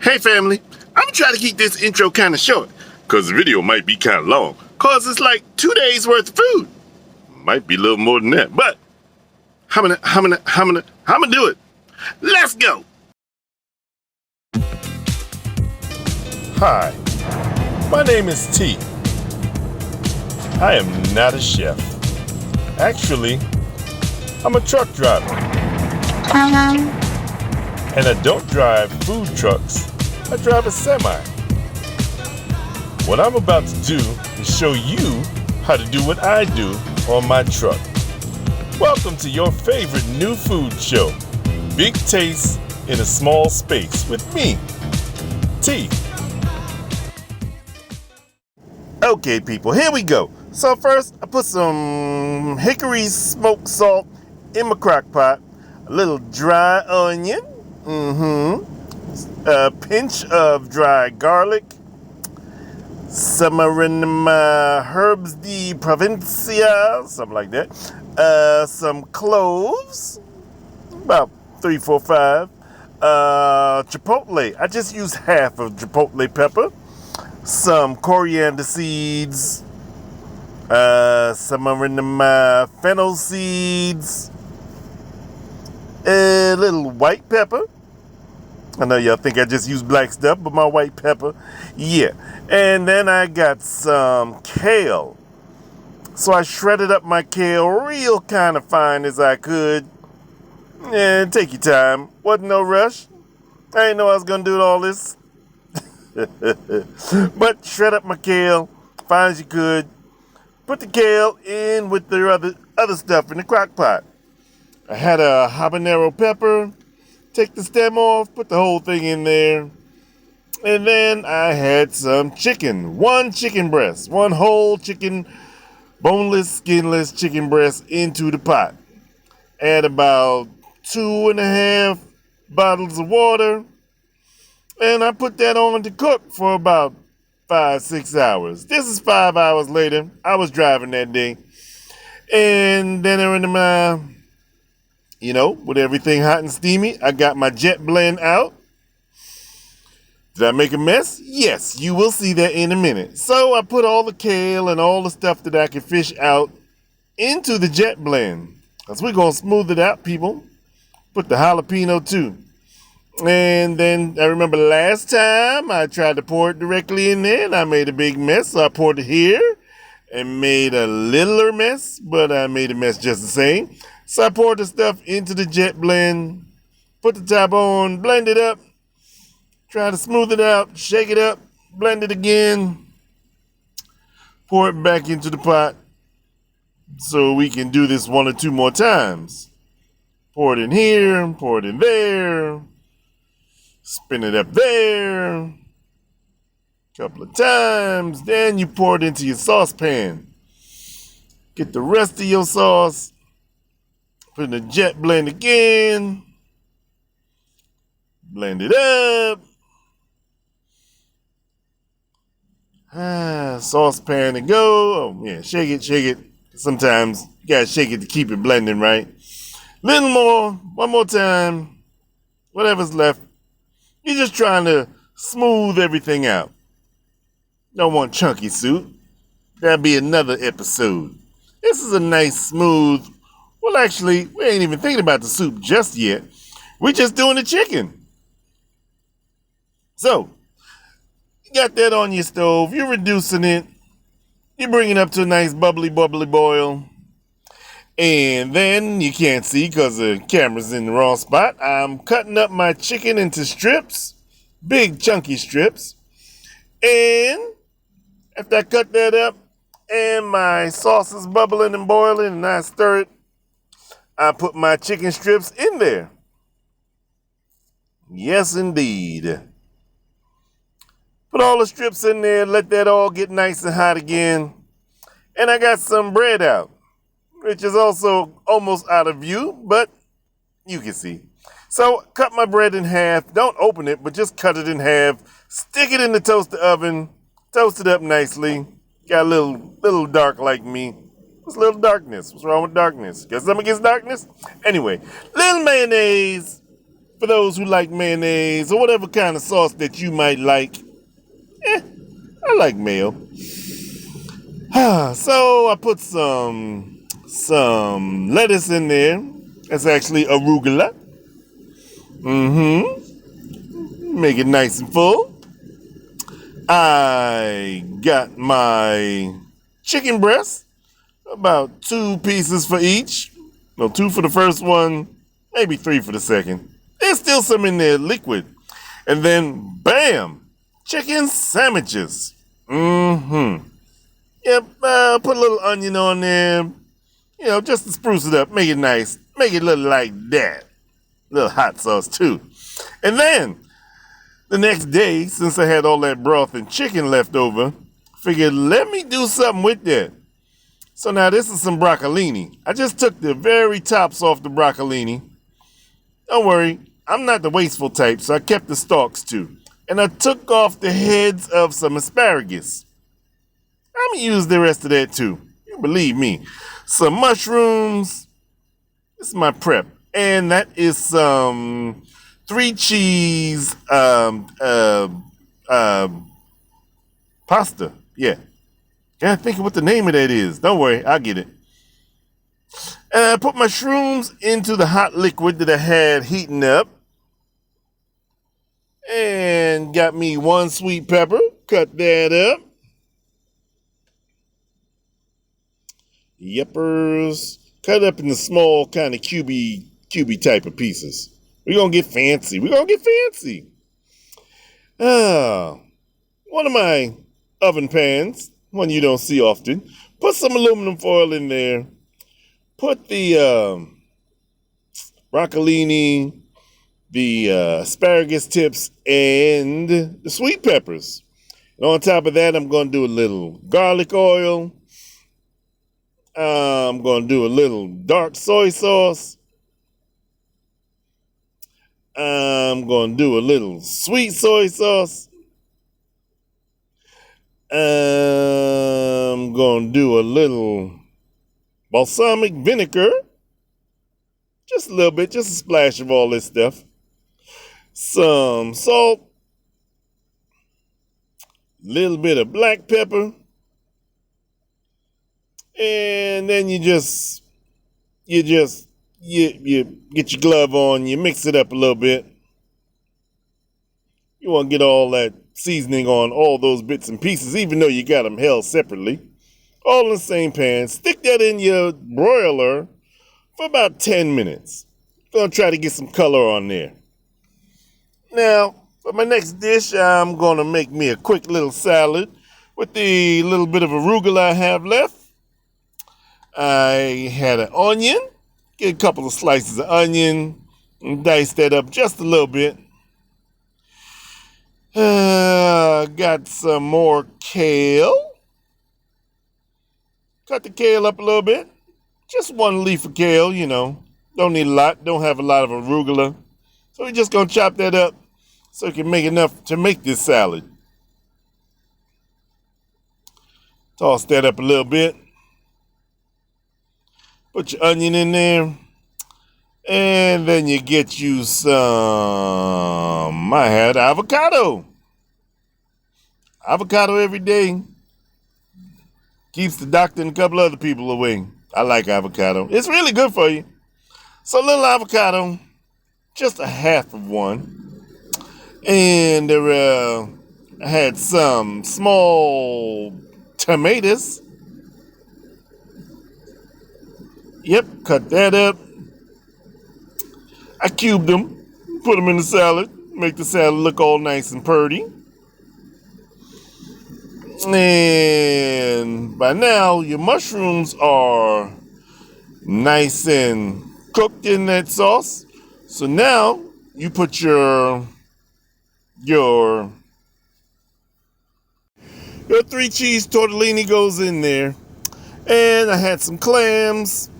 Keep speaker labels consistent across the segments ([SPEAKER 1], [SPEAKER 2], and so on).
[SPEAKER 1] Hey family, I'm gonna try to keep this intro kinda short, cause the video might be kinda long, cause it's like 2 days worth of food. Might be a little more than that, but I'm gonna do it. Let's go!
[SPEAKER 2] Hi, my name is T. I am not a chef. Actually, I'm a truck driver. And I don't drive food trucks, I drive a semi. What I'm about to do is show you how to do what I do on my truck. Welcome to your favorite new food show, Big Taste in a Small Space with me, T.
[SPEAKER 1] Okay people, here we go. So first, I put some hickory smoked salt in my crock pot, a little dry onion, a pinch of dry garlic, some herbs de Provincia, something like that, some cloves, about 3, 4, 5, chipotle. I just use half of chipotle pepper, some coriander seeds, some fennel seeds, a little white pepper. I know y'all think I just use black stuff, but my white pepper, yeah. And then I got some kale. So I shredded up my kale real kind of fine as I could. And take your time. Wasn't no rush. I didn't know I was gonna do all this. But shred up my kale, fine as you could. Put the kale in with the other stuff in the crock pot. I had a habanero pepper. Take the stem off, put the whole thing in there. And then I had some chicken. One chicken breast. One whole chicken, boneless, skinless chicken breast into the pot. Add about 2.5 bottles of water. And I put that on to cook for about 5, 6 hours. This is 5 hours later. I was driving that day. And then with everything hot and steamy, I got my jet blend out. Did I make a mess? Yes, you will see that in a minute. So I put all the kale and all the stuff that I could fish out into the jet blend. Because we're going to smooth it out, people. Put the jalapeno too. And then I remember last time I tried to pour it directly in there and I made a big mess. So I poured it here and made a littler mess, but I made a mess just the same. So I poured the stuff into the jet blend, put the top on, blend it up, try to smooth it out, shake it up, blend it again, pour it back into the pot so we can do this 1 or 2 more times. Pour it in here, pour it in there, spin it up there, a couple of times, then you pour it into your saucepan. Get the rest of your sauce. Put in the jet blend again. Blend it up. Saucepan to go. Oh, yeah, shake it. Sometimes you gotta shake it to keep it blending, right? Little more, one more time. Whatever's left. You're just trying to smooth everything out. Don't want chunky soup. That'll be another episode. This is a nice, smooth. Well, actually, we ain't even thinking about the soup just yet. We're just doing the chicken. So, you got that on your stove. You're reducing it. You bring it up to a nice bubbly boil. And then, you can't see because the camera's in the wrong spot. I'm cutting up my chicken into strips. Big, chunky strips. And after I cut that up, and my sauce is bubbling and boiling, and I stir it, I put my chicken strips in there. Yes, indeed. Put all the strips in there, let that all get nice and hot again. And I got some bread out, which is also almost out of view, but you can see. So cut my bread in half. Don't open it, but just cut it in half. Stick it in the toaster oven. Toast it up nicely. Got a little dark like me. What's a little darkness? What's wrong with darkness? Got something against darkness? Anyway, little mayonnaise, For those who like mayonnaise or whatever kind of sauce that you might like, I like mayo. So I put some lettuce in there. That's actually arugula. Make it nice and full. I got my chicken breast, about 2 pieces for each. No, 2 for the first one, maybe 3 for the second. There's still some in there liquid. And then, bam, chicken sandwiches. Yep, put a little onion on there, you know, just to spruce it up, make it nice, make it look like that. A little hot sauce too. And then, the next day, since I had all that broth and chicken left over, figured let me do something with that. So now this is some broccolini. I just took the very tops off the broccolini. Don't worry, I'm not the wasteful type, so I kept the stalks too. And I took off the heads of some asparagus. I'm gonna use the rest of that too. You believe me. Some mushrooms. This is my prep. And that is some 3 cheese pasta. Yeah. Can't think of what the name of that is. Don't worry, I'll get it. And I put my shrooms into the hot liquid that I had heating up. And got me 1 sweet pepper. Cut that up. Yeppers. Cut up in the small kind of cubey type of pieces. We're going to get fancy. One of my oven pans, one you don't see often. Put some aluminum foil in there. Put the broccolini, the asparagus tips, and the sweet peppers. And on top of that, I'm going to do a little garlic oil. I'm going to do a little dark soy sauce. I'm going to do a little sweet soy sauce. I'm going to do a little balsamic vinegar. Just a little bit, just a splash of all this stuff. Some salt. Little bit of black pepper. And then you get your glove on, you mix it up a little bit. You want to get all that seasoning on all those bits and pieces, even though you got them held separately. All in the same pan. Stick that in your broiler for about 10 minutes. Gonna try to get some color on there. Now, for my next dish, I'm gonna make me a quick little salad with the little bit of arugula I have left. I had an onion. Get a couple of slices of onion and dice that up just a little bit. Got some more kale. Cut the kale up a little bit. Just 1 leaf of kale, you know. Don't need a lot. Don't have a lot of arugula. So we're just going to chop that up so we can make enough to make this salad. Toss that up a little bit. Put your onion in there. And then you get you some, I had avocado. Avocado every day. Keeps the doctor and a couple other people away. I like avocado. It's really good for you. So a little avocado, just a half of one. And I had some small tomatoes. Yep, cut that up. I cubed them, put them in the salad, make the salad look all nice and pretty. And by now, your mushrooms are nice and cooked in that sauce. So now you put your 3 cheese tortellini goes in there. And I had some clams.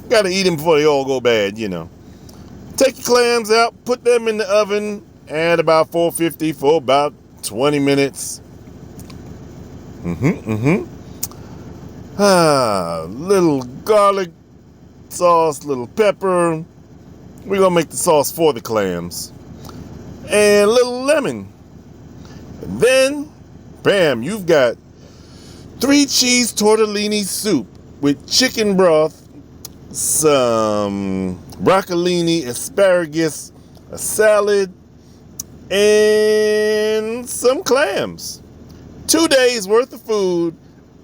[SPEAKER 1] Gotta eat them before they all go bad, you know. Take your clams out, put them in the oven at about 450 for about 20 minutes. Little garlic sauce, little pepper, We're gonna make the sauce for the clams. And a little lemon. And then, bam, you've got 3 cheese tortellini soup with chicken broth, some broccolini, asparagus, a salad, and some clams. 2 days worth of food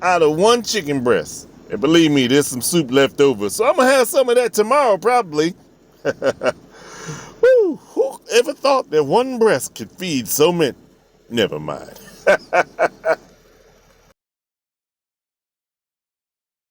[SPEAKER 1] out of 1 chicken breast. And believe me, there's some soup left over. So I'm gonna have some of that tomorrow, probably. Woo, who ever thought that 1 breast could feed so many? Never mind.